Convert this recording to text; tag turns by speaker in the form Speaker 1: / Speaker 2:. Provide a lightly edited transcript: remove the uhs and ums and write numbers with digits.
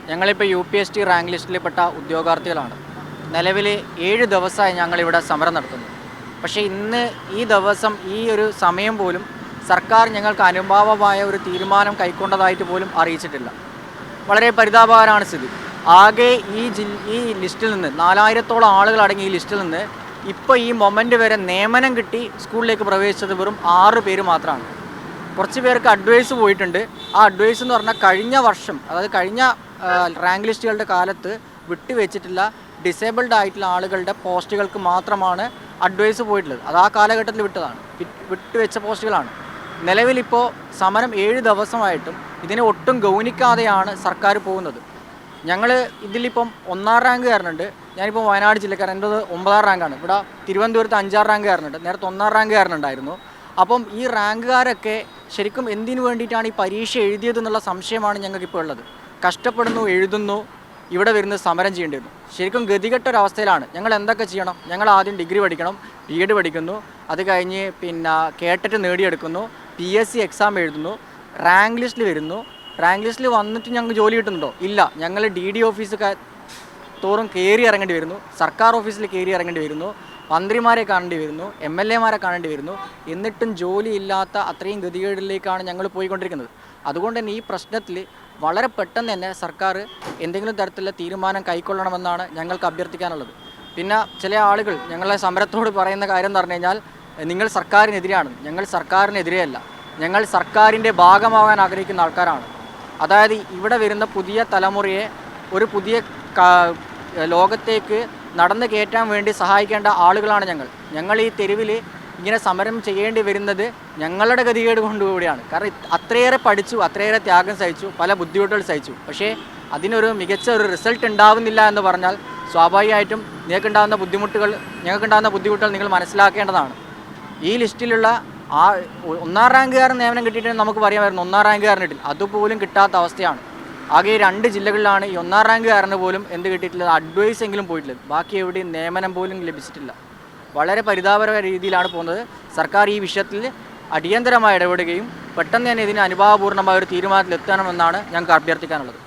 Speaker 1: ഞങ്ങളിപ്പോൾ UPSC rank ലിസ്റ്റിൽപ്പെട്ട ഉദ്യോഗാർത്ഥികളാണ്. നിലവിൽ 7 ദിവസമായി ഞങ്ങളിവിടെ സമരം നടത്തുന്നു. പക്ഷേ ഇന്ന് ഈ ദിവസം ഈ ഒരു സമയം പോലും സർക്കാർ ഞങ്ങൾക്ക് അനുഭാവമായ ഒരു തീരുമാനം കൈക്കൊണ്ടതായിട്ട് പോലും അറിയിച്ചിട്ടില്ല. വളരെ പരിതാപകരമാണ് സ്ഥിതി. ആകെ ഈ ലിസ്റ്റിൽ നിന്ന് 4000-ഓളം ആളുകൾ അടങ്ങിയ ഈ ലിസ്റ്റിൽ നിന്ന് ഇപ്പോൾ ഈ മൊമെൻ്റ് വരെ നിയമനം കിട്ടി സ്കൂളിലേക്ക് പ്രവേശിച്ചത് വെറും 6 പേര് മാത്രമാണ്. കുറച്ച് പേർക്ക് അഡ്വൈസ് പോയിട്ടുണ്ട്. ആ അഡ്വൈസ് എന്ന് പറഞ്ഞാൽ കഴിഞ്ഞ വർഷം, അതായത് കഴിഞ്ഞ റാങ്ക് ലിസ്റ്റുകളുടെ കാലത്ത് വിട്ടുവെച്ചിട്ടുള്ള ഡിസേബിൾഡ് ആയിട്ടുള്ള ആളുകളുടെ പോസ്റ്റുകൾക്ക് മാത്രമാണ് അഡ്വൈസ് പോയിട്ടുള്ളത്. അത് ആ കാലഘട്ടത്തിൽ വിട്ടുവെച്ച പോസ്റ്റുകളാണ്. നിലവിലിപ്പോൾ സമരം 7 ദിവസമായിട്ടും ഇതിനെ ഒട്ടും ഗൗനിക്കാതെയാണ് സർക്കാർ പോകുന്നത്. ഞങ്ങൾ ഇതിലിപ്പം 1-ാം റാങ്കുകാരനുണ്ട്. ഞാനിപ്പോൾ വയനാട് ജില്ലക്കാരൻ, എൻ്റെ 9-ാം റാങ്കാണ്. ഇവിടെ തിരുവനന്തപുരത്ത് 5-ാം റാങ്കുകാരനുണ്ട്. നേരത്തെ 1-ാം റാങ്കുകാരനുണ്ടായിരുന്നു. അപ്പം ഈ റാങ്കുകാരൊക്കെ ശരിക്കും എന്തിനു വേണ്ടിയിട്ടാണ് ഈ പരീക്ഷ എഴുതിയതെന്നുള്ള സംശയമാണ് ഞങ്ങൾക്കിപ്പോൾ ഉള്ളത്. കഷ്ടപ്പെടുന്നു, എഴുതുന്നു, ഇവിടെ വരുന്ന സമരം ചെയ്യേണ്ടി വരുന്നു. ശരിക്കും ഗതികെട്ടൊരവസ്ഥയിലാണ്. ഞങ്ങൾ എന്തൊക്കെ ചെയ്യണം? ഞങ്ങൾ ആദ്യം ഡിഗ്രി പഠിക്കണം, BEd പഠിക്കുന്നു, അത് കഴിഞ്ഞ് കേട്ടറ്റ് നേടിയെടുക്കുന്നു, PSC എക്സാം എഴുതുന്നു, റാങ്ക് ലിസ്റ്റിൽ വരുന്നു. റാങ്ക് ലിസ്റ്റിൽ വന്നിട്ട് ഞങ്ങൾക്ക് ജോലി കിട്ടുന്നുണ്ടോ? ഇല്ല. ഞങ്ങൾ DD ഓഫീസ് തോറും കയറി ഇറങ്ങേണ്ടി വരുന്നു, സർക്കാർ ഓഫീസിൽ കയറി ഇറങ്ങേണ്ടി വരുന്നു, മന്ത്രിമാരെ കാണേണ്ടി വരുന്നു, MLA-മാരെ കാണേണ്ടി വരുന്നു. എന്നിട്ടും ജോലി ഇല്ലാത്ത അത്രയും ഗതികേടിലേക്കാണ് ഞങ്ങൾ പോയിക്കൊണ്ടിരിക്കുന്നത്. അതുകൊണ്ട് തന്നെ ഈ പ്രശ്നത്തിൽ വളരെ പെട്ടെന്ന് തന്നെ സർക്കാർ എന്തെങ്കിലും തരത്തിലുള്ള തീരുമാനം കൈക്കൊള്ളണമെന്നാണ് ഞങ്ങൾക്ക് അഭ്യർത്ഥിക്കാനുള്ളത്. പിന്നെ ചില ആളുകൾ ഞങ്ങളെ സമരത്തോട് പറയുന്ന കാര്യം എന്ന് പറഞ്ഞു കഴിഞ്ഞാൽ, നിങ്ങൾ സർക്കാരിനെതിരെയാണ്. ഞങ്ങൾ സർക്കാരിനെതിരെയല്ല, ഞങ്ങൾ സർക്കാരിൻ്റെ ഭാഗമാകാൻ ആഗ്രഹിക്കുന്ന ആൾക്കാരാണ്. അതായത് ഇവിടെ വരുന്ന പുതിയ തലമുറയെ ഒരു പുതിയ ലോകത്തേക്ക് നടന്നു കയറ്റാൻ വേണ്ടി സഹായിക്കേണ്ട ആളുകളാണ് ഞങ്ങൾ ഈ തെരുവിൽ ഇങ്ങനെ സമരം ചെയ്യേണ്ടി വരുന്നത് ഞങ്ങളുടെ ഗതികേട് കൊണ്ടുകൂടിയാണ്. കാരണം അത്രയേറെ പഠിച്ചു, അത്രയേറെ ത്യാഗം സഹിച്ചു, പല ബുദ്ധിമുട്ടുകൾ സഹിച്ചു. പക്ഷേ അതിനൊരു മികച്ച ഒരു റിസൾട്ട് ഉണ്ടാവുന്നില്ല എന്ന് പറഞ്ഞാൽ സ്വാഭാവികമായിട്ടും ഞങ്ങൾക്കുണ്ടാകുന്ന ബുദ്ധിമുട്ടുകൾ നിങ്ങൾ മനസ്സിലാക്കേണ്ടതാണ്. ഈ ലിസ്റ്റിലുള്ള 1-ാം റാങ്കുകാരൻ നിയമനം കിട്ടിയിട്ട് നമുക്ക് പറയാമായിരുന്നു, 1-ാം റാങ്കുകാരൻ കിട്ടില്ല. അതുപോലും കിട്ടാത്ത അവസ്ഥയാണ്. ആകെ 2 ജില്ലകളിലാണ് ഈ 1-ാം റാങ്കുകാരന് പോലും എന്ത് കിട്ടിയിട്ടുള്ളത്, അഡ്വൈസ് എങ്കിലും പോയിട്ടുള്ളത്. ബാക്കി എവിടെയും നിയമനം പോലും ലഭിച്ചിട്ടില്ല. വളരെ പരിതാപകരമായ രീതിയിലാണ് പോകുന്നത്. സർക്കാർ ഈ വിഷയത്തിൽ അടിയന്തരമായി ഇടപെടുകയും പെട്ടെന്ന് തന്നെ ഇതിന് അനുഭാവപൂർണ്ണമായ ഒരു തീരുമാനത്തിലെത്തണമെന്നാണ് ഞങ്ങൾക്ക് അഭ്യർത്ഥിക്കാനുള്ളത്.